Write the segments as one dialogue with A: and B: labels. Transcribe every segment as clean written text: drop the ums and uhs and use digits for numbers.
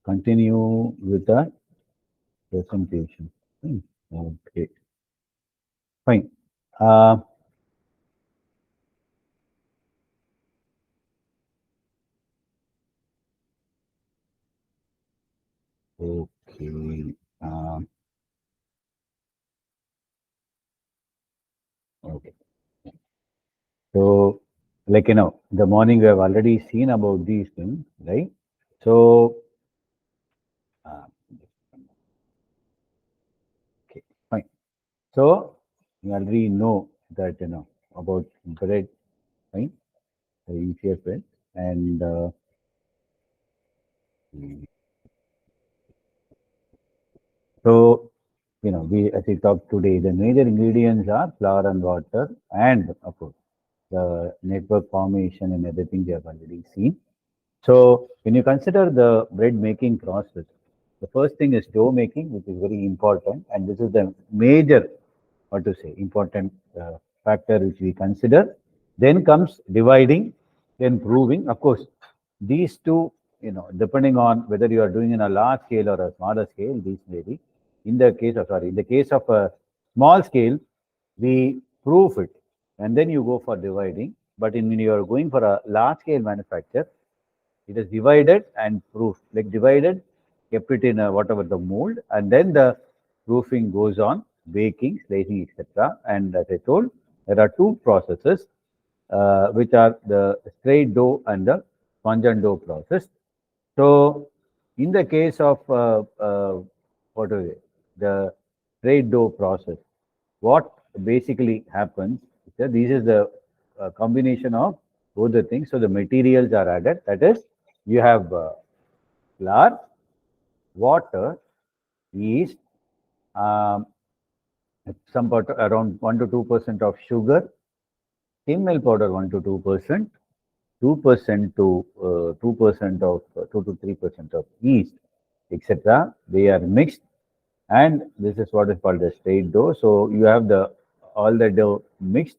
A: continue with the presentation. Okay, fine. Okay. Okay. So, like the morning we have already seen about these things, right? So, uh, okay, fine. So, you already know that about bread, right? The easier bread, and so we as we talked today, the major ingredients are flour and water, and of course the network formation and everything we have already seen. So when you consider the bread making process, the first thing is dough making, which is very important, and this is the major, what to say, important factor which we consider. Then comes dividing, then proving. Of course, these two, depending on whether you are doing in a large scale or a smaller scale, these vary. In the case of a small scale, we proof it, and then you go for dividing. But when you are going for a large scale manufacture, it is divided and proofed. Like divided, kept it in a, whatever the mold, and then the proofing goes on, baking, slicing, etc. And as I told, there are two processes, which are the straight dough and the sponge dough process. So, in the case of what is it, the straight dough process, what basically happens is that this is the combination of both the things. So, the materials are added. That is, you have flour, water, yeast, um, some part around 1 to 2% of sugar, skim milk powder 1 to 2%, 2% to 2% of 2 to 3% of yeast, etc. They are mixed, and this is what is called the straight dough. So you have the all the dough mixed.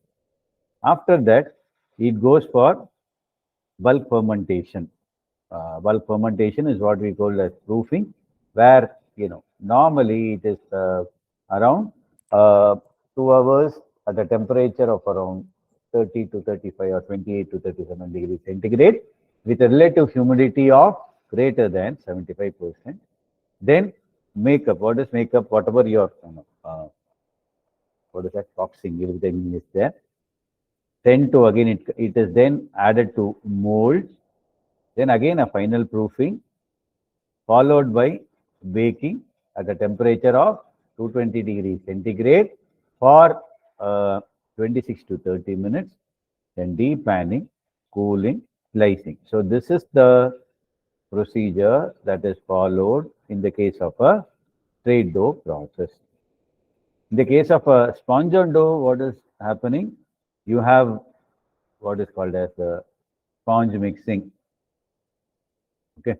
A: After that, it goes for bulk fermentation. Bulk fermentation is what we call as proofing, where normally it is around uh, 2 hours at a temperature of around 30 to 35 or 28 to 37 degrees centigrade with a relative humidity of greater than 75%. Then makeup. What is makeup? Whatever your what is that? Boxing, everything is there. Then to again it is then added to molds. Then again a final proofing, followed by baking at a temperature of 220 degrees centigrade for 26 to 30 minutes, then depanning, cooling, slicing. So this is the procedure that is followed in the case of a straight dough process. In the case of a sponge on dough, what is happening? You have what is called as a sponge mixing. Okay.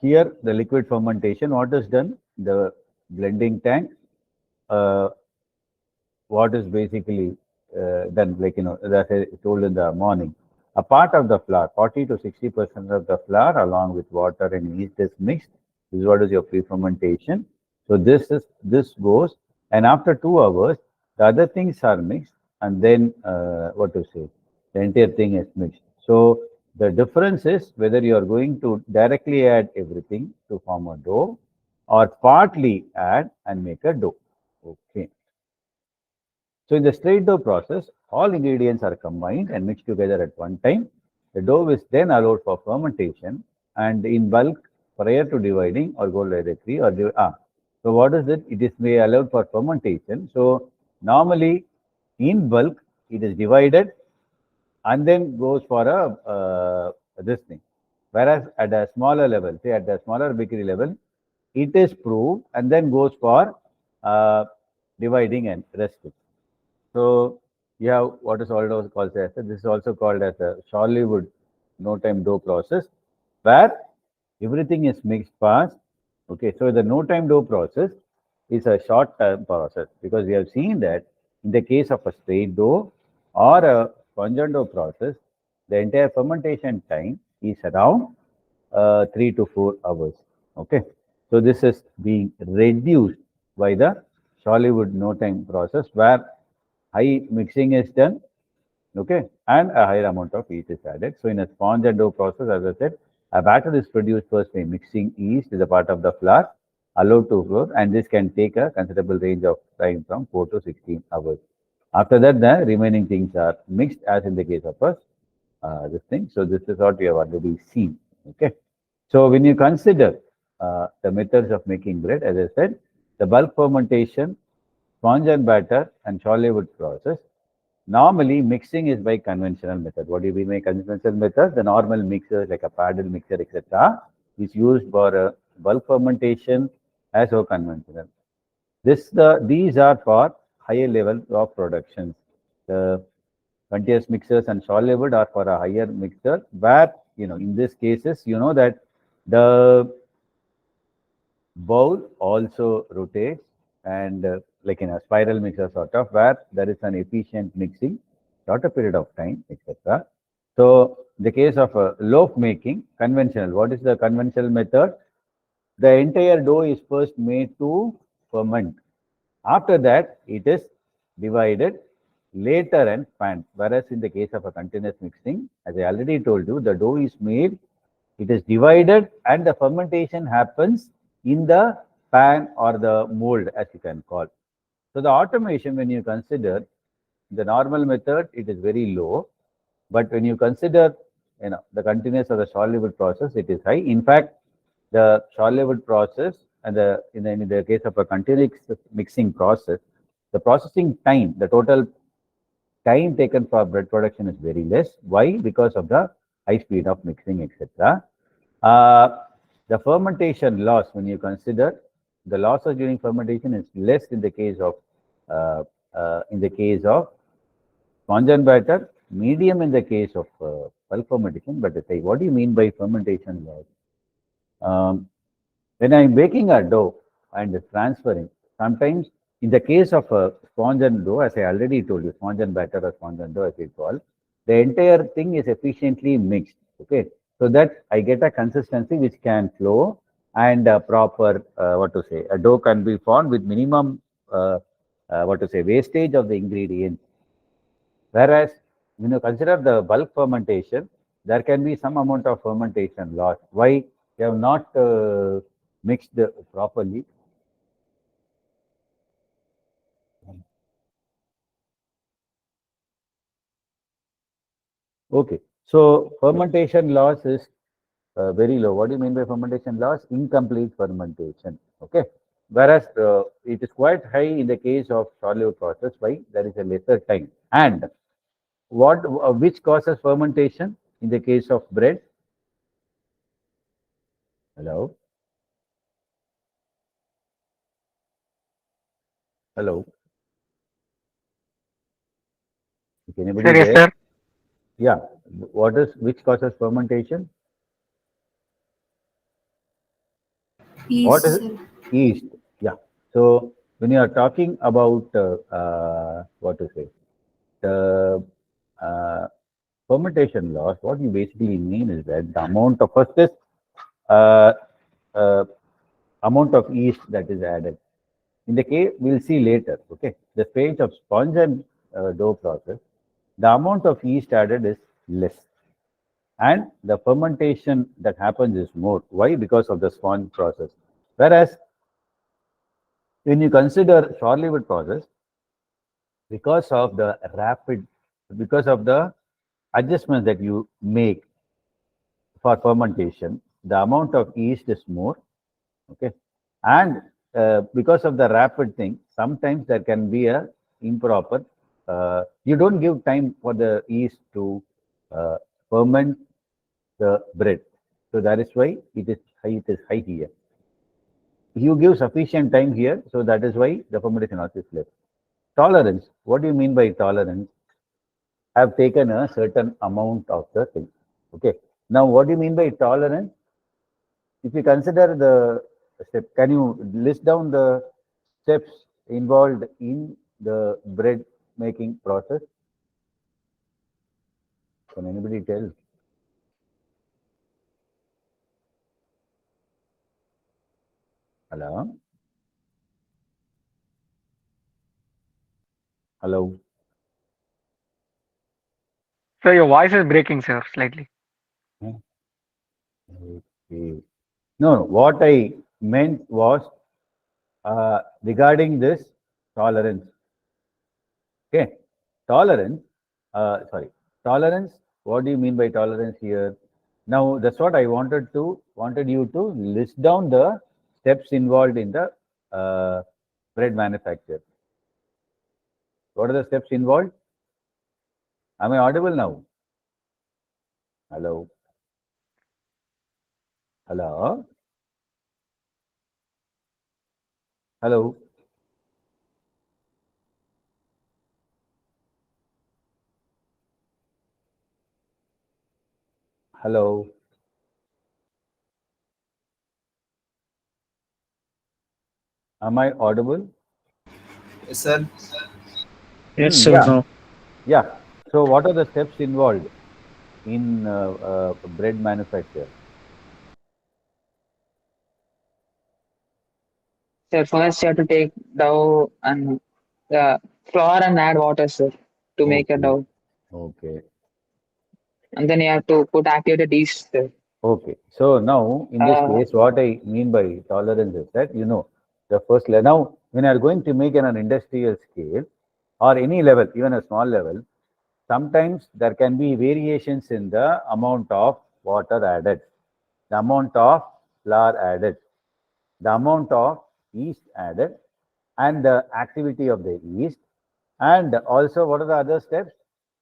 A: Here, the liquid fermentation, what is done? The blending tank, uh, what is basically done, like, as I told in the morning, a part of the flour, 40 to 60% of the flour along with water and yeast is mixed. This is what is your pre-fermentation. So this goes, and after 2 hours, the other things are mixed, and then what to say, the entire thing is mixed. So the difference is whether you are going to directly add everything to form a dough or partly add and make a dough. Okay. So in the straight dough process, all ingredients are combined and mixed together at one time. The dough is then allowed for fermentation and in bulk prior to dividing or go directly or so what is it? It is may allowed for fermentation. So normally in bulk it is divided and then goes for a this thing. Whereas at a smaller level, say at the smaller bakery level, it is proved and then goes for dividing and rest. So you have what is also called as this is also called as a Charleywood no time dough process, where everything is mixed fast. Okay, so the no time dough process is a short term process because we have seen that in the case of a straight dough or a sponge dough process, the entire fermentation time is around 3 to 4 hours. Okay, so this is being reduced by the Sollywood no time process where high mixing is done, okay, and a higher amount of yeast is added. So in a sponge and dough process, as I said, a batter is produced first by mixing yeast with a part of the flour allowed to flow, and this can take a considerable range of time from 4 to 16 hours. After that, the remaining things are mixed as in the case of us, this thing. So this is what we have already seen, okay. So when you consider the methods of making bread, as I said, the bulk fermentation, sponge and batter, and Sollywood process. Normally, mixing is by conventional method. What do you mean by conventional method? The normal mixer, like a paddle mixer, etc., is used for bulk fermentation as a conventional. These are for higher level of productions. The continuous mixers and Sollywood are for a higher mixer, where in these cases that the bowl also rotates and like in a spiral mixer sort of, where there is an efficient mixing shorter period of time, etc. So the case of loaf making, conventional, what is the conventional method? The entire dough is first made to ferment. After that, it is divided later and panned. Whereas in the case of a continuous mixing, as I already told you, the dough is made, it is divided, and the fermentation happens in the pan or the mold, as you can call. So the automation, when you consider the normal method, it is very low. But when you consider the continuous or the Sollywood process, it is high. In fact, the Sollywood process and in the case of a continuous mixing process, the processing time, the total time taken for bread production is very less. Why? Because of the high speed of mixing, etc. The fermentation loss, when you consider the losses during fermentation, is less in the case of sponge and batter, medium in the case of bulk fermentation. But say, what do you mean by fermentation loss? When I'm baking a dough and transferring, sometimes in the case of a sponge and dough, as I already told you, sponge and batter or sponge and dough, as we call, the entire thing is efficiently mixed. Okay, so that I get a consistency which can flow and proper a dough can be formed with minimum wastage of the ingredients. Whereas when you consider the bulk fermentation, there can be some amount of fermentation loss. Why? You have not mixed properly. Okay, so fermentation loss is very low. What do you mean by fermentation loss? Incomplete fermentation. Okay, whereas it is quite high in the case of Sollywood process. Why? There is a lesser time. And which causes fermentation in the case of bread? Hello, hello. Is anybody
B: Sir, yes,
A: there?
B: sir.
A: Yeah. Which causes fermentation? What is
C: Yeast,
A: it?
C: sir.
A: Yeast. Yeah. So when you are talking about what to say, the fermentation loss, what you basically mean is that the amount of first is uh, uh, amount of yeast that is added. In the case, we'll see later. Okay, the stage of sponge and dough process, the amount of yeast added is less, and the fermentation that happens is more. Why? Because of the sponge process. Whereas when you consider Sollywood process, because of the because of the adjustments that you make for fermentation, the amount of yeast is more. Okay, and because of the rapid thing, sometimes there can be a improper. You don't give time for the yeast to ferment the bread, so that is why it is high. It is high here. You give sufficient time here, so that is why the fermentation loss is less. Tolerance. What do you mean by tolerance? Have taken a certain amount of the thing. Okay. Now, what do you mean by tolerance? If you consider the step, can you list down the steps involved in the bread making process? Can anybody tell? Hello? Hello?
B: So your voice is breaking, sir, slightly.
A: Okay. No, what I meant was regarding this tolerance. Okay. Tolerance, sorry, tolerance. What do you mean by tolerance here? Now, that's what I wanted you to list down the steps involved in the bread manufacture. What are the steps involved? Am I audible now? Hello? Hello? Hello? Hello? Am I audible?
C: Yes, sir.
D: Yes, sir.
A: Yeah,
D: No.
A: yeah. So, what are the steps involved in bread manufacture?
E: So first you have to take dough and flour and add water, sir, to make a
A: Okay,
E: dough.
A: okay,
E: And then you have to put activated yeast, sir.
A: okay. So now, in this
E: Uh,
A: case, what I mean by tolerance is that the first level. Now, when you are going to make an industrial scale or any level, even a small level, sometimes there can be variations in the amount of water added, the amount of flour added, the amount of yeast added, and the activity of the yeast, and also what are the other steps?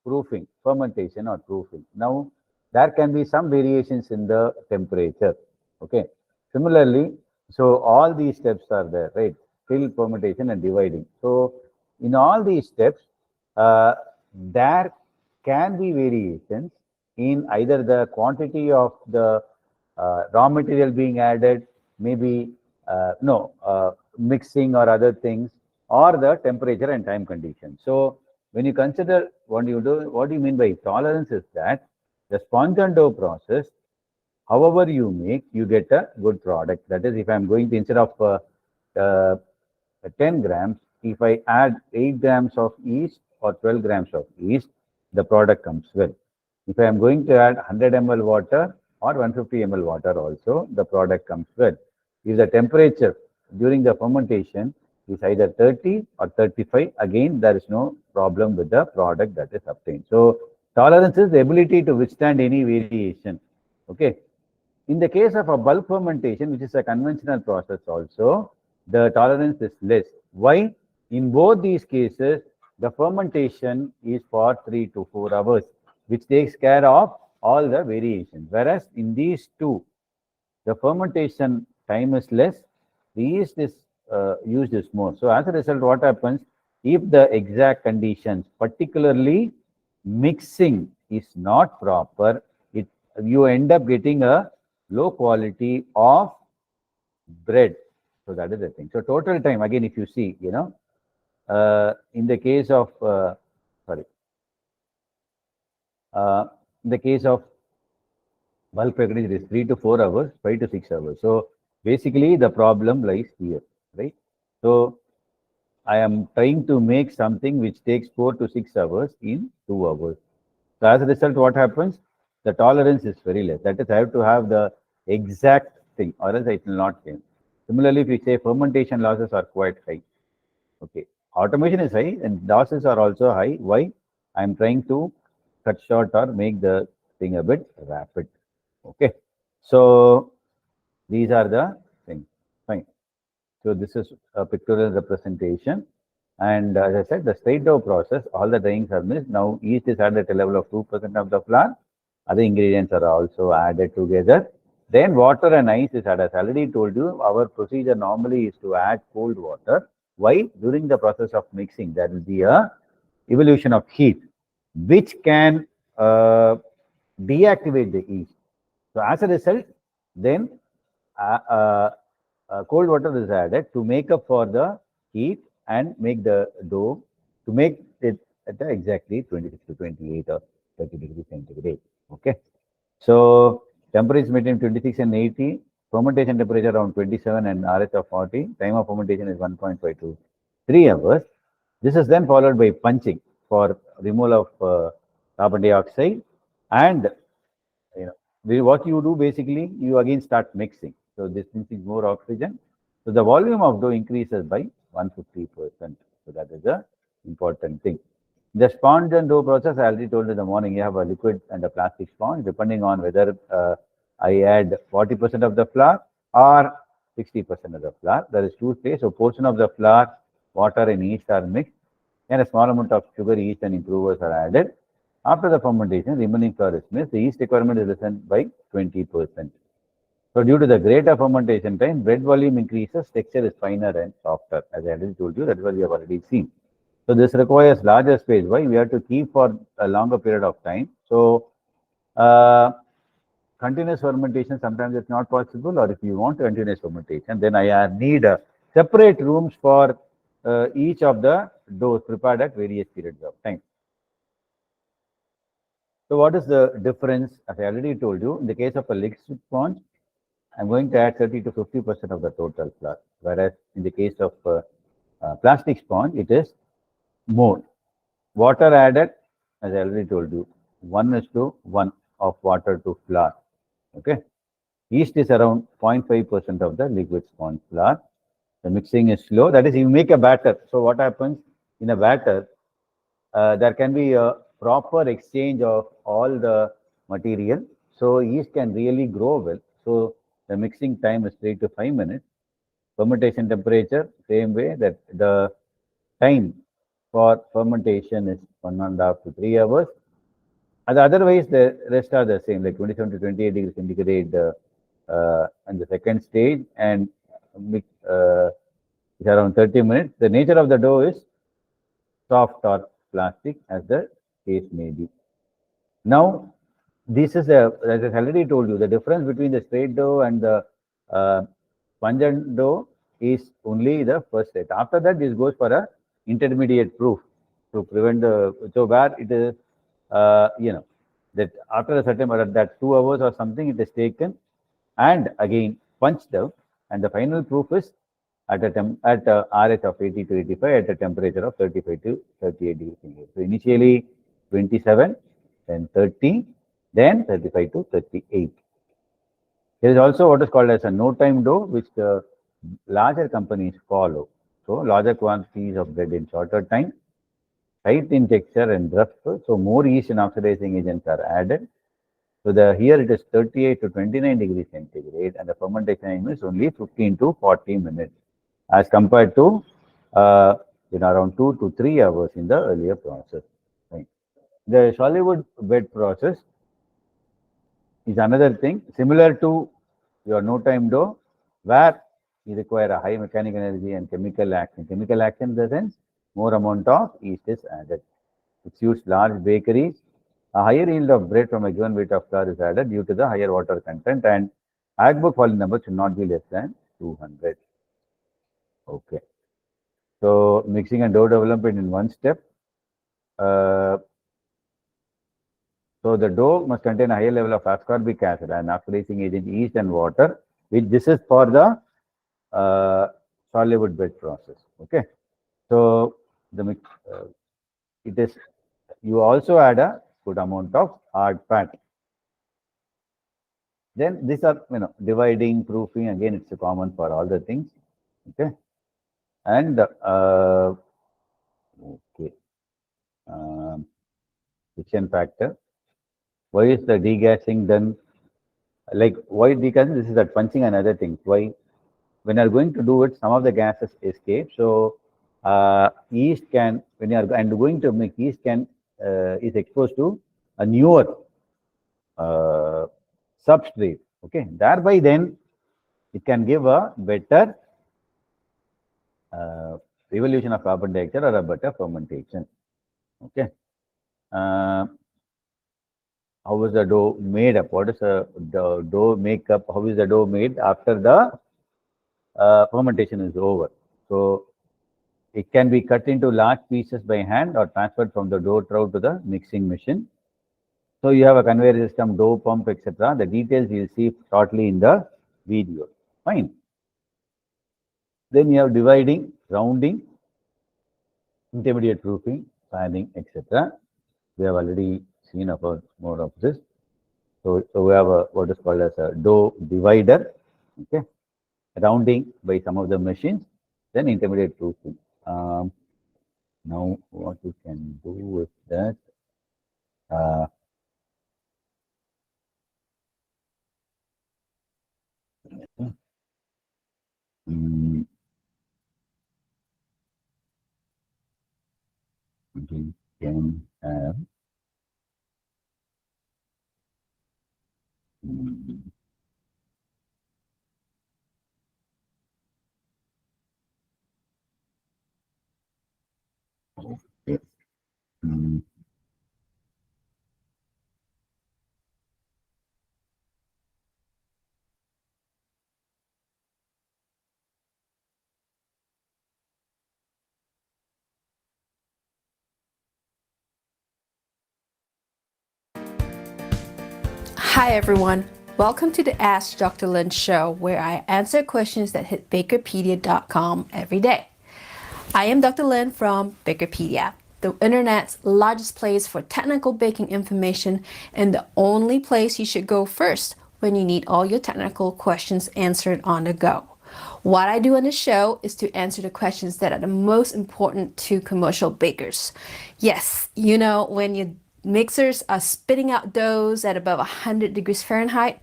A: Proofing, fermentation or proofing. Now, there can be some variations in the temperature. Okay. Similarly, so all these steps are there, right? Fill, fermentation, and dividing. So, in all these steps, there can be variations in either the quantity of the raw material being added, maybe no mixing or other things, or the temperature and time conditions. So when you consider what do you mean by tolerance is that the sponge and dough process, however you make, you get a good product. That is, if I'm going to, instead of uh, 10 grams, if I add 8 grams of yeast or 12 grams of yeast, the product comes well. If I am going to add 100 ml water or 150 ml water also, the product comes well. If the temperature during the fermentation is either 30 or 35, again, there is no problem with the product that is obtained. So, tolerance is the ability to withstand any variation. Okay. In the case of a bulk fermentation, which is a conventional process also, the tolerance is less. Why? In both these cases, the fermentation is for 3 to 4 hours, which takes care of all the variations. Whereas in these two, the fermentation time is less, the yeast is used is more. So as a result, what happens? If the exact conditions, particularly mixing, is not proper, it you end up getting a low quality of bread. So that is the thing. So total time, again, if you see, in the case of sorry, in the case of bulk packaging, it is 3 to 4 hours, 5 to 6 hours. So basically, the problem lies here, right? So I am trying to make something which takes 4 to 6 hours in 2 hours. So as a result, what happens? The tolerance is very less. That is, I have to have the exact thing, or else it will not change. Similarly, if we say fermentation losses are quite high, okay, automation is high and losses are also high. Why? I'm trying to cut short or make the thing a bit rapid. Okay, so these are the things. Fine. So this is a pictorial representation. And as I said, the straight dough process, all the dryings are missed. Now yeast is added at a level of 2% of the flour. Other ingredients are also added together. Then water and ice is added. As I already told you, our procedure normally is to add cold water. Why? During the process of mixing, there will be a evolution of heat, which can deactivate the yeast. So as a result, then uh, uh, cold water is added to make up for the heat and make the dough to make it at exactly 26 to 28 or 30 degrees centigrade. Okay. So temperature is between 26 and 80 fermentation temperature around 27 and RH of 40. Time of fermentation is 1.5 to 3 hours. This is then followed by punching for removal of carbon dioxide, and what you do basically, you again start mixing. So this means more oxygen. So the volume of dough increases by 150%. So that is the important thing. The sponge and dough process, I already told in the morning, you have a liquid and a plastic sponge, depending on whether I add 40% of the flour or 60% of the flour. There is two stages. So portion of the flour, water and yeast are mixed, and a small amount of sugar, yeast and improvers are added. After the fermentation, remaining flour is mixed. The yeast requirement is lessened by 20%. So due to the greater fermentation time, bread volume increases, texture is finer and softer. As I already told you, that is what we have already seen. So this requires larger space. Why? We have to keep for a longer period of time. So continuous fermentation, sometimes it's not possible, or if you want continuous fermentation, then I need separate rooms for each of the doughs prepared at various periods of time. So what is the difference? As I already told you, in the case of a liquid sponge, I'm going to add 30 to 50% of the total flour, whereas in the case of plastic sponge, it is more. Water added, as I already told you, 1:1 of water to flour. Okay. Yeast is around 0.5% of the liquid sponge flour. The mixing is slow. That is, you make a batter. So what happens in a batter? There can be a proper exchange of all the material. So yeast can really grow well. So the mixing time is 3 to 5 minutes. Fermentation temperature, same way, that the time for fermentation is 1.5 to 3 hours. And otherwise, the rest are the same, like 27 to 28 degrees centigrade in the second stage, and it's around 30 minutes. The nature of the dough is soft or plastic, as the case may be. Now, this is as I already told you, the difference between the straight dough and the sponge dough is only the first step. After that, this goes for a intermediate proof to prevent so where it is, that after a certain, that 2 hours or something, it is taken and again punched out, and the final proof is at a RH of 80 to 85 at a temperature of 35 to 38 degrees Celsius. So initially 27, then 30, then 35 to 38. There is also what is called as a no-time dough, which the larger companies follow. So larger quantities of bread in shorter time, tight in texture and rough. So more yeast and oxidizing agents are added. So here it is 38 to 29 degrees centigrade, and the fermentation time is only 15 to 40 minutes, as compared to around 2 to 3 hours in the earlier process. Right. The solid bed process is another thing similar to your no-time dough, where you require a high mechanical energy and chemical action. Chemical action in the sense, more amount of yeast is added. It's used large bakeries. A higher yield of bread from a given weight of flour is added due to the higher water content, and Hackberg Fallin number should not be less than 200. Okay. So mixing and dough development in one step. So the dough must contain a higher level of ascorbic acid and oxidizing agent, yeast and water, which this is for the solid bed process. Okay. So the it is, you also add a good amount of hard fat. Then these are, dividing, proofing, again, it's common for all the things. Okay. And, friction factor. Why is the degassing done? Like, why degassing? This is that punching and other things. Why? When you are going to do it, some of the gases escape. So, yeast can, when you are going to make, yeast can, is exposed to a newer substrate. Okay. Thereby, then, it can give a better evolution of carbon dioxide or a better fermentation. Okay. How is the dough made up? What is the dough makeup? How is the dough made after the fermentation is over? So it can be cut into large pieces by hand or transferred from the dough trough to the mixing machine. So you have a conveyor system, dough pump, etc. The details you'll see shortly in the video. Fine. Then you have dividing, rounding, intermediate proofing, fanning, etc. We have already seen about more of this. So we have what is called as a dough divider, okay, rounding by some of the machines, then intermediate proofing. Now what we can do with that, we can have okay.
F: Hi everyone, welcome to the Ask Dr. Lin show where I answer questions that hit Bakerpedia.com every day. I am Dr. Lin from Bakerpedia, the internet's largest place for technical baking information and the only place you should go first when you need all your technical questions answered on the go. What I do on the show is to answer the questions that are the most important to commercial bakers. Yes, you know, when your mixers are spitting out doughs at above 100 degrees Fahrenheit,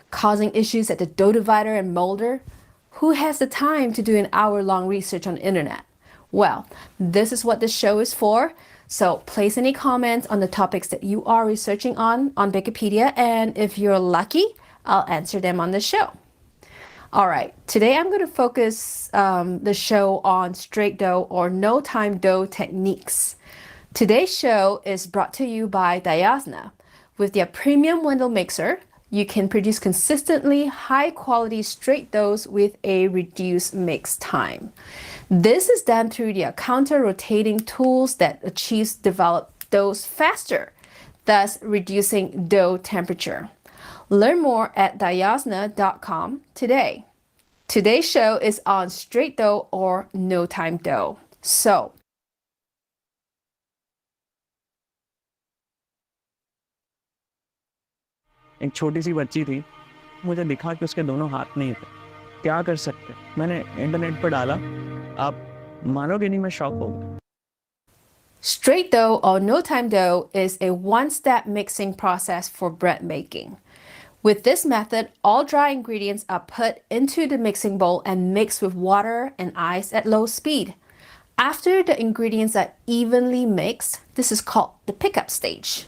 F: causing issues at the dough divider and molder, who has the time to do an hour-long research on the internet? Well, this is what this show is for. So place any comments on the topics that you are researching on Bakerpedia, and if you're lucky, I'll answer them on the show. All right, today I'm going to focus the show on straight dough or no-time dough techniques. Today's show is brought to you by Diasna. With their premium Wendell mixer, you can produce consistently high-quality straight doughs with a reduced mix time. This is done through their counter-rotating tools that achieves developed doughs faster, thus reducing dough temperature. Learn more at diasna.com today. Today's show is on straight dough or no-time dough. So,
D: एक छोटी सी बच्ची थी, मुझे दिखा कि उसके दोनों हाथ नहीं थे। क्या कर सकते? मैंने इंटरनेट पर डाला, आप मानोगे नहीं, मैं शॉक हो गया।
F: Straight dough or no-time dough is a one-step mixing process for bread making. With this method, all dry ingredients are put into the mixing bowl and mixed with water and ice at low speed. After the ingredients are evenly mixed, this is called the pickup stage.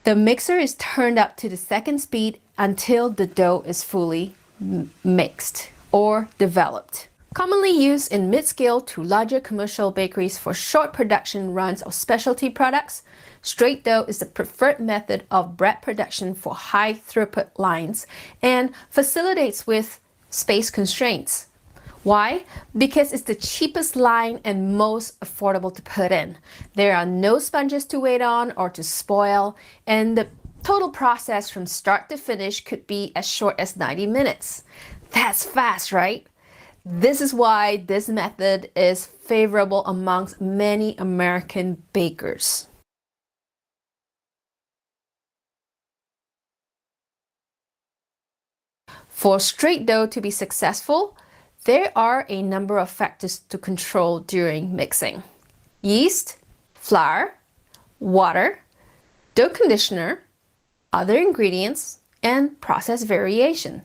F: The mixer is turned up to the second speed until the dough is fully mixed or developed. Commonly used in mid-scale to larger commercial bakeries for short production runs of specialty products, straight dough is the preferred method of bread production for high throughput lines and facilitates with space constraints. Why? Because it's the cheapest line and most affordable to put in. There are no sponges to wait on or to spoil, and the total process from start to finish could be as short as 90 minutes. That's fast, right? This is why this method is favorable amongst many American bakers. For straight dough to be successful, there are a number of factors to control during mixing: yeast, flour, water, dough conditioner, other ingredients, and process variation.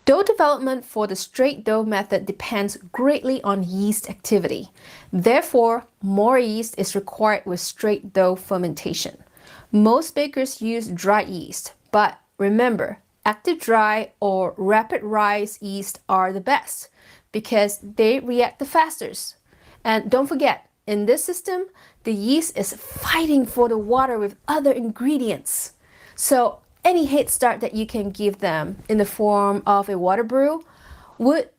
F: Dough development for the straight dough method depends greatly on yeast activity. Therefore, more yeast is required with straight dough fermentation. Most bakers use dry yeast, but remember, active dry or rapid rise yeast are the best because they react the fastest. And don't forget, in this system, the yeast is fighting for the water with other ingredients. So any head start that you can give them in the form of a water brew would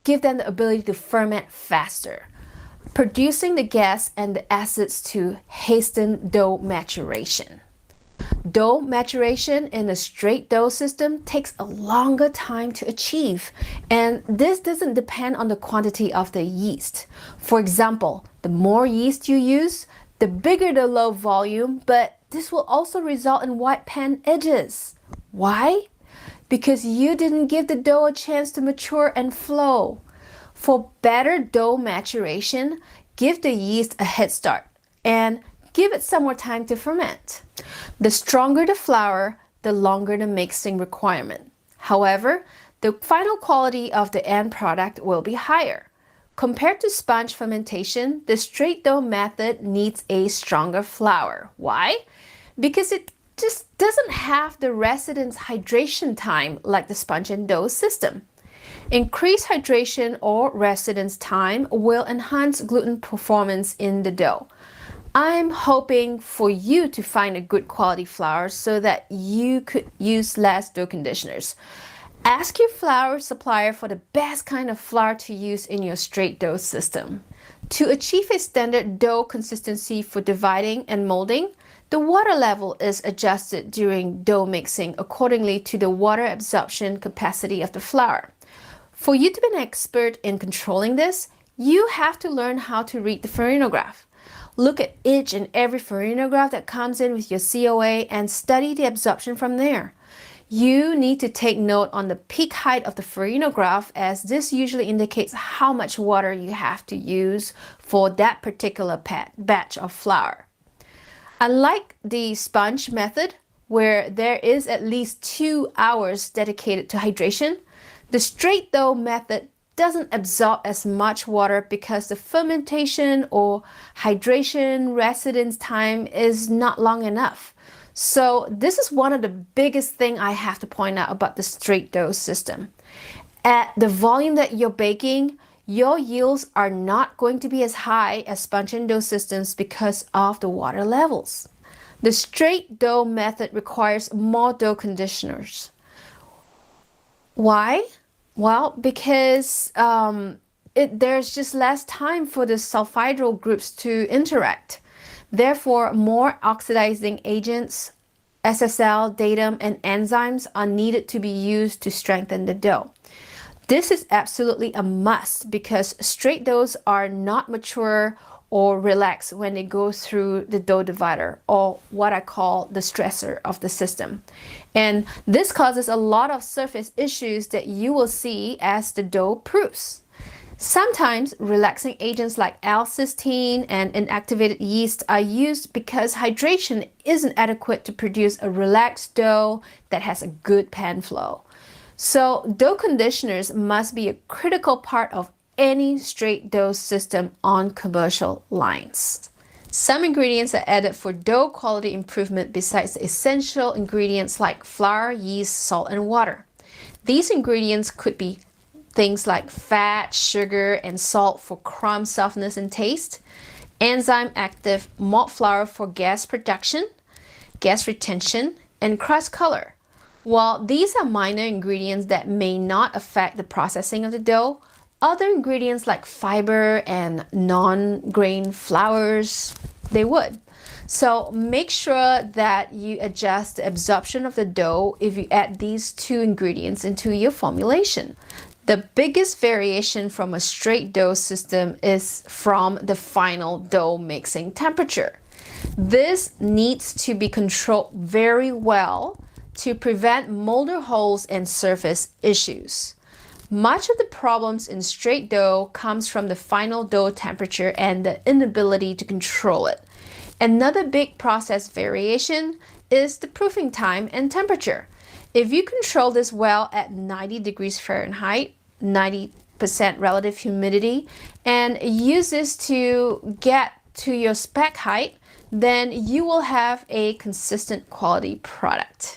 F: give them the ability to ferment faster, producing the gas and the acids to hasten dough maturation. Dough maturation in a straight dough system takes a longer time to achieve, and this doesn't depend on the quantity of the yeast. For example, the more yeast you use, the bigger the loaf volume, but this will also result in white pan edges. Why? Because you didn't give the dough a chance to mature and flow. For better dough maturation, give the yeast a head start and give it some more time to ferment. The stronger the flour, the longer the mixing requirement. However, the final quality of the end product will be higher. Compared to sponge fermentation, the straight dough method needs a stronger flour. Why? Because it just doesn't have the residence hydration time like the sponge and dough system. Increased hydration or residence time will enhance gluten performance in the dough. I'm hoping for you to find a good quality flour so that you could use less dough conditioners. Ask your flour supplier for the best kind of flour to use in your straight dough system. To achieve a standard dough consistency for dividing and molding, the water level is adjusted during dough mixing accordingly to the water absorption capacity of the flour. For you to be an expert in controlling this, you have to learn how to read the farinograph. Look at each and every farinograph that comes in with your COA and study the absorption from there. You need to take note on the peak height of the farinograph, as this usually indicates how much water you have to use for that particular batch of flour. Unlike the sponge method, where there is at least 2 hours dedicated to hydration, the straight dough method doesn't absorb as much water because the fermentation or hydration residence time is not long enough. So this is one of the biggest thing I have to point out about the straight dough system. At the volume that you're baking, your yields are not going to be as high as sponge and dough systems because of the water levels. The straight dough method requires more dough conditioners. Why? Well, because there's just less time for the sulfhydryl groups to interact. Therefore, more oxidizing agents, SSL, datum, and enzymes are needed to be used to strengthen the dough. This is absolutely a must because straight doughs are not mature or relaxed when they go through the dough divider, or what I call the stressor of the system. And this causes a lot of surface issues that you will see as the dough proofs. Sometimes relaxing agents like L-cysteine and inactivated yeast are used because hydration isn't adequate to produce a relaxed dough that has a good pan flow. So dough conditioners must be a critical part of any straight dough system on commercial lines. Some ingredients are added for dough quality improvement besides the essential ingredients like flour, yeast, salt, and water. These ingredients could be things like fat, sugar, and salt for crumb softness and taste, enzyme active malt flour for gas production, gas retention, and crust color. While these are minor ingredients that may not affect the processing of the dough, other ingredients like fiber and non-grain flours, they would. So make sure that you adjust the absorption of the dough if you add these two ingredients into your formulation. The biggest variation from a straight dough system is from the final dough mixing temperature. This needs to be controlled very well to prevent molder holes and surface issues. Much of the problems in straight dough comes from the final dough temperature and the inability to control it. Another big process variation is the proofing time and temperature. If you control this well at 90 degrees Fahrenheit, 90% relative humidity, and use this to get to your spec height, then you will have a consistent quality product.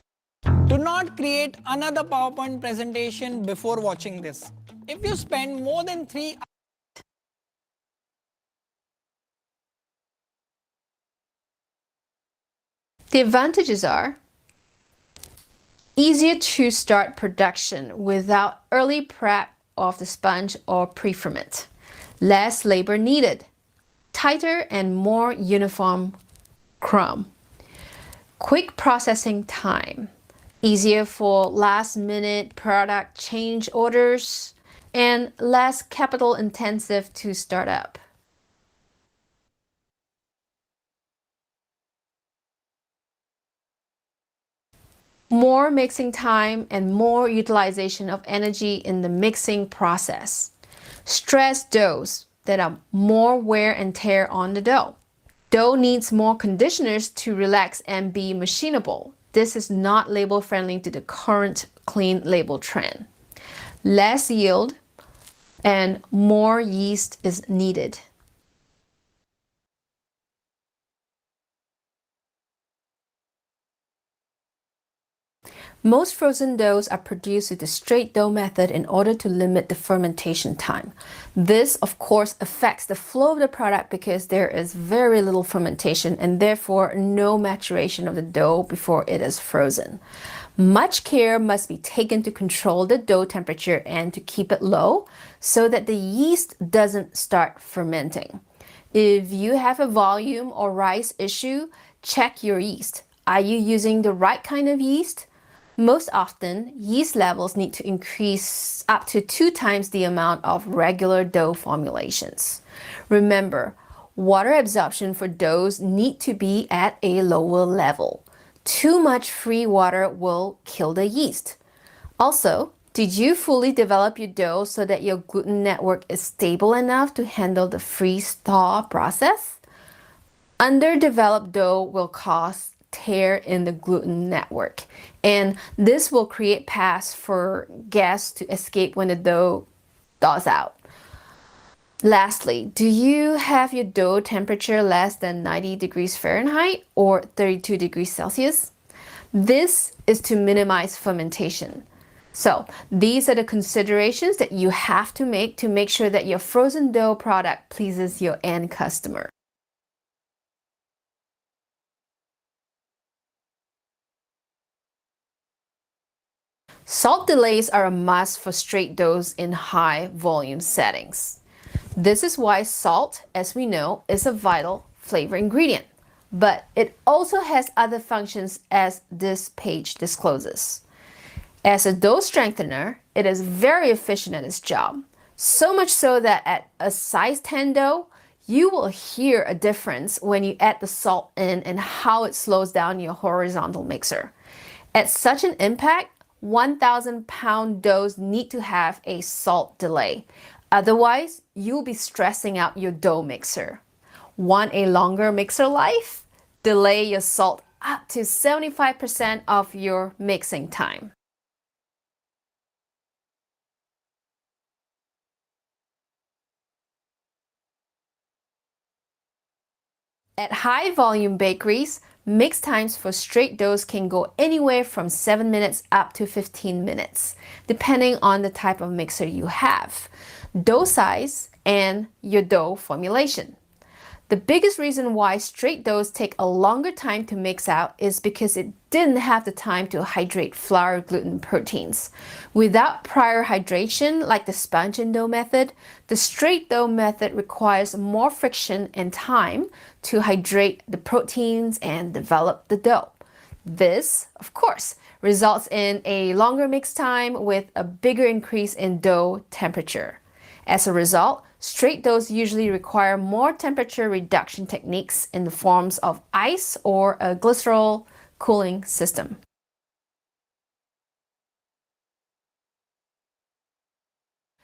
G: Do not create another PowerPoint presentation before watching this. If you spend more than 3 hours,
F: the advantages are easier to start production without early prep of the sponge or pre-ferment, less labor needed, tighter and more uniform crumb, quick processing time, easier for last-minute product change orders, and less capital intensive to start up. More mixing time and more utilization of energy in the mixing process. Stress doughs that are more wear and tear on the dough. Dough needs more conditioners to relax and be machinable. This is not label friendly to the current clean label trend. Less yield and more yeast is needed. Most frozen doughs are produced with the straight dough method in order to limit the fermentation time. This, of course, affects the flow of the product because there is very little fermentation and therefore no maturation of the dough before it is frozen. Much care must be taken to control the dough temperature and to keep it low so that the yeast doesn't start fermenting. If you have a volume or rise issue, check your yeast. Are you using the right kind of yeast? Most often, yeast levels need to increase up to 2 times the amount of regular dough formulations. Remember, water absorption for doughs need to be at a lower level. Too much free water will kill the yeast. Also, did you fully develop your dough so that your gluten network is stable enough to handle the freeze-thaw process? Underdeveloped dough will cause tear in the gluten network, and this will create paths for gas to escape when the dough thaws out. Lastly, do you have your dough temperature less than 90 degrees Fahrenheit or 32 degrees Celsius? This is to minimize fermentation. So these are the considerations that you have to make sure that your frozen dough product pleases your end customer. Salt delays are a must for straight doughs in high volume settings. This is why salt, as we know, is a vital flavor ingredient, but it also has other functions as this page discloses. As a dough strengthener, it is very efficient at its job, so much so that at a size 10 dough, you will hear a difference when you add the salt in and how it slows down your horizontal mixer. At such an impact, 1,000-pound doughs need to have a salt delay. Otherwise, you'll be stressing out your dough mixer. Want a longer mixer life? Delay your salt up to 75% of your mixing time. At high volume bakeries, mix times for straight doughs can go anywhere from 7 minutes up to 15 minutes, depending on the type of mixer you have, dough size, and your dough formulation. The biggest reason why straight doughs take a longer time to mix out is because it didn't have the time to hydrate flour, gluten, proteins. Without prior hydration, like the sponge and dough method, the straight dough method requires more friction and time to hydrate the proteins and develop the dough. This, of course, results in a longer mix time with a bigger increase in dough temperature. As a result, straight doughs usually require more temperature reduction techniques in the forms of ice or a glycerol cooling system.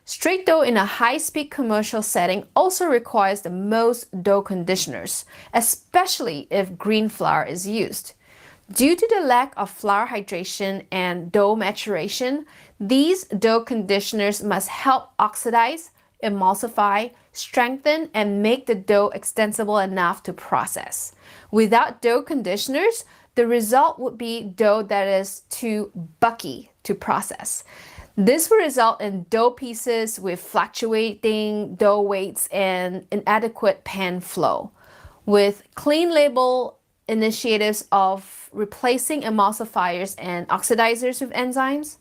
F: Straight dough in a high-speed commercial setting also requires the most dough conditioners, especially if green flour is used. Due to the lack of flour hydration and dough maturation, these dough conditioners must help oxidize, emulsify, strengthen, and make the dough extensible enough to process. Without dough conditioners, the result would be dough that is too bucky to process. This will result in dough pieces with fluctuating dough weights and inadequate pan flow. With clean label initiatives of replacing emulsifiers and oxidizers with enzymes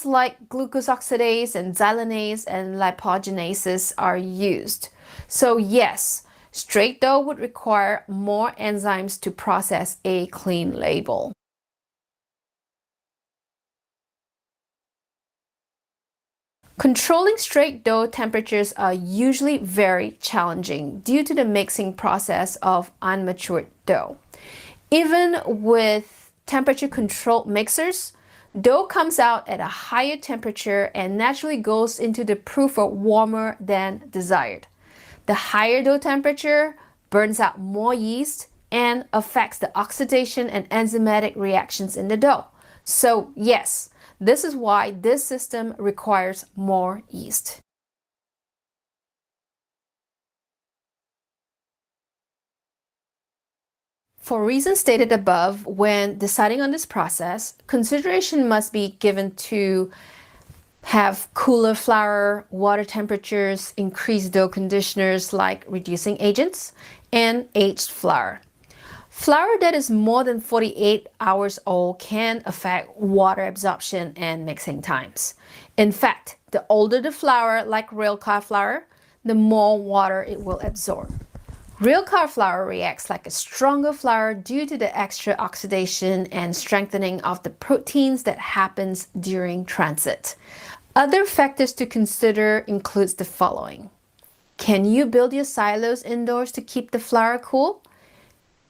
F: like glucose oxidase and xylanase and lipogenases are used. So yes, Straight dough would require more enzymes to process a clean label. Controlling straight dough temperatures are usually very challenging due to the mixing process of unmatured dough. Even with temperature controlled mixers, dough comes out at a higher temperature and naturally goes into the proofer warmer than desired. The higher dough temperature burns out more yeast and affects the oxidation and enzymatic reactions in the dough. So yes, this is why this system requires more yeast. For reasons stated above, when deciding on this process, consideration must be given to have cooler flour, water temperatures, increased dough conditioners like reducing agents, and aged flour. Flour that is more than 48 hours old can affect water absorption and mixing times. In fact, the older the flour, like railcar flour, the more water it will absorb. Railcar flour reacts like a stronger flour due to the extra oxidation and strengthening of the proteins that happens during transit. Other factors to consider includes the following. Can you build your silos indoors to keep the flour cool?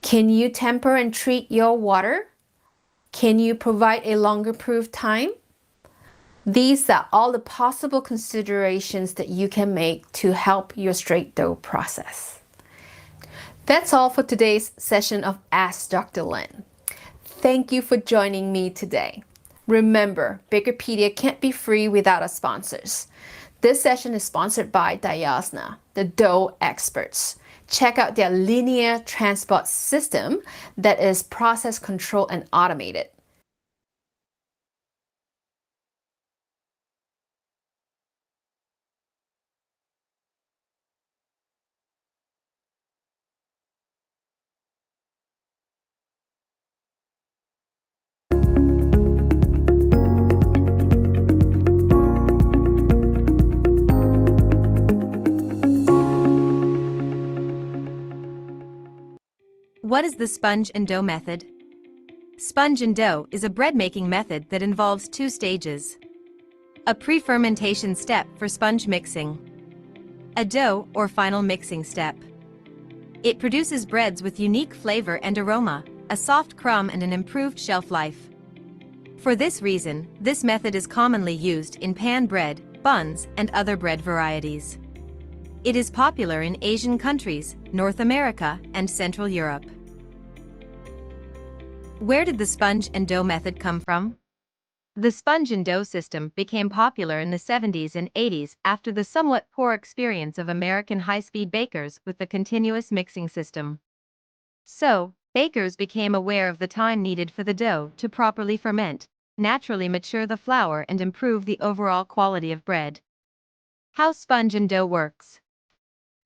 F: Can you temper and treat your water? Can you provide a longer proof time? These are all the possible considerations that you can make to help your straight dough process. That's all for today's session of Ask Dr. Lin. Thank you for joining me today. Remember, Bakerpedia can't be free without our sponsors. This session is sponsored by Diasna, the dough experts. Check out their linear transport system that is process controlled and automated.
H: What is the sponge and dough method? Sponge and dough is a bread-making method that involves two stages. A pre-fermentation step for sponge mixing. A dough or final mixing step. It produces breads with unique flavor and aroma, a soft crumb and an improved shelf life. For this reason, this method is commonly used in pan bread, buns, and other bread varieties. It is popular in Asian countries, North America, and Central Europe. Where did the sponge and dough method come from? The sponge and dough system became popular in the 70s and 80s after the somewhat poor experience of American high-speed bakers with the continuous mixing system. So, bakers became aware of the time needed for the dough to properly ferment, naturally mature the flour and improve the overall quality of bread. How sponge and dough works.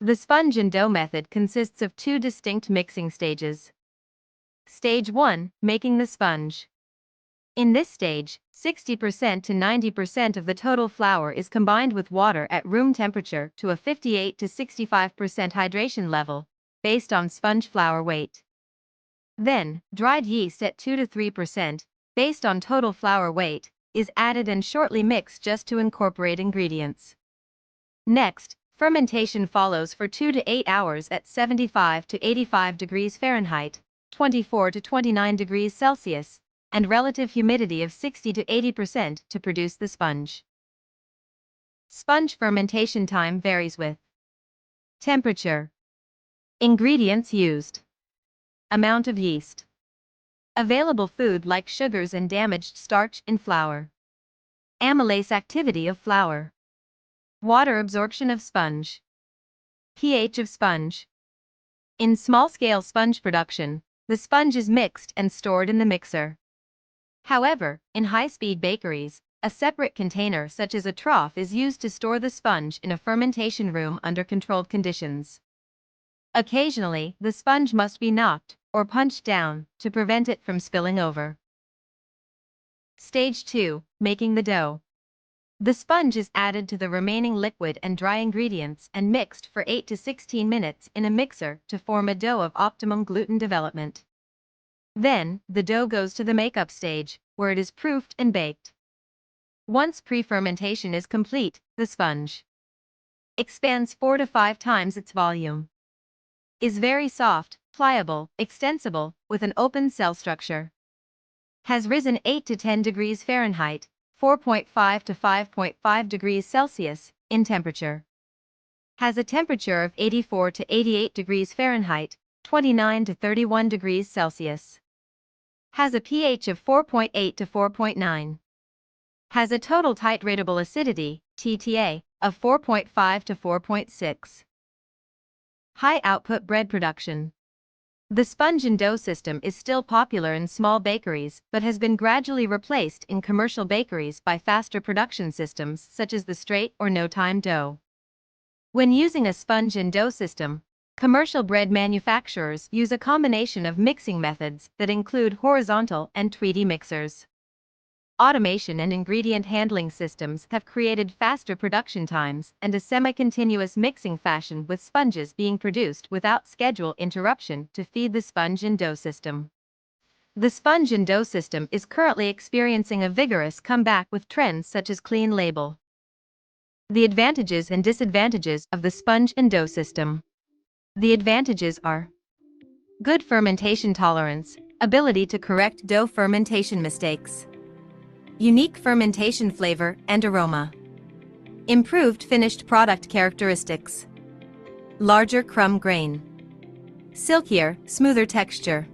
H: The sponge and dough method consists of two distinct mixing stages. Stage 1, making the sponge. In this stage, 60% to 90% of the total flour is combined with water at room temperature to a 58 to 65% hydration level, based on sponge flour weight. Then, dried yeast at 2 to 3%, based on total flour weight, is added and shortly mixed just to incorporate ingredients. Next, fermentation follows for 2 to 8 hours at 75 to 85 degrees Fahrenheit, 24 to 29 degrees Celsius, and relative humidity of 60 to 80% to produce the sponge. Sponge fermentation time varies with temperature, ingredients used, amount of yeast, available food like sugars and damaged starch in flour, amylase activity of flour, water absorption of sponge, pH of sponge. In small-scale sponge production, the sponge is mixed and stored in the mixer. However, in high-speed bakeries, a separate container such as a trough is used to store the sponge in a fermentation room under controlled conditions. Occasionally, the sponge must be knocked or punched down to prevent it from spilling over. Stage 2, making the dough. The sponge is added to the remaining liquid and dry ingredients and mixed for 8 to 16 minutes in a mixer to form a dough of optimum gluten development. Then, the dough goes to the makeup stage, where it is proofed and baked. Once pre-fermentation is complete, the sponge expands 4 to 5 times its volume, is very soft, pliable, extensible, with an open cell structure, has risen 8 to 10 degrees Fahrenheit, 4.5 to 5.5 degrees Celsius, in temperature, has a temperature of 84 to 88 degrees Fahrenheit, 29 to 31 degrees Celsius, has a pH of 4.8 to 4.9, has a total titratable acidity, TTA, of 4.5 to 4.6. High output bread production. The sponge and dough system is still popular in small bakeries but has been gradually replaced in commercial bakeries by faster production systems such as the straight or no-time dough. When using a sponge and dough system, commercial bread manufacturers use a combination of mixing methods that include horizontal and 3D mixers. Automation and ingredient handling systems have created faster production times and a semi-continuous mixing fashion, with sponges being produced without schedule interruption to feed the sponge and dough system. The sponge and dough system is currently experiencing a vigorous comeback with trends such as clean label. The advantages and disadvantages of the sponge and dough system. The advantages are good fermentation tolerance, ability to correct dough fermentation mistakes, unique fermentation flavor and aroma, improved finished product characteristics, larger crumb grain, silkier, smoother texture,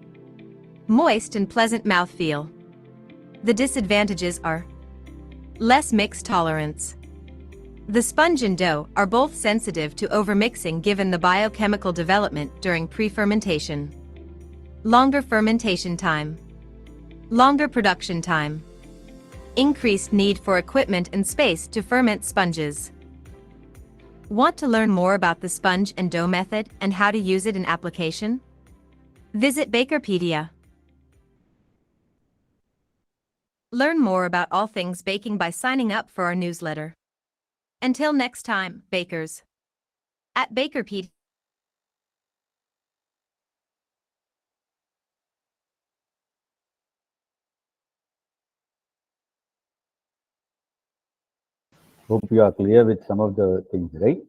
H: moist and pleasant mouthfeel. The disadvantages are less mix tolerance. The sponge and dough are both sensitive to overmixing given the biochemical development during pre-fermentation. Longer fermentation time, longer production time, increased need for equipment and space to ferment sponges. Want to learn more about the sponge and dough method and how to use it in application? Visit Bakerpedia. Learn more about all things baking by signing up for our newsletter. Until next time, bakers. At Bakerpedia.
A: Hope you are clear with some of the things, right?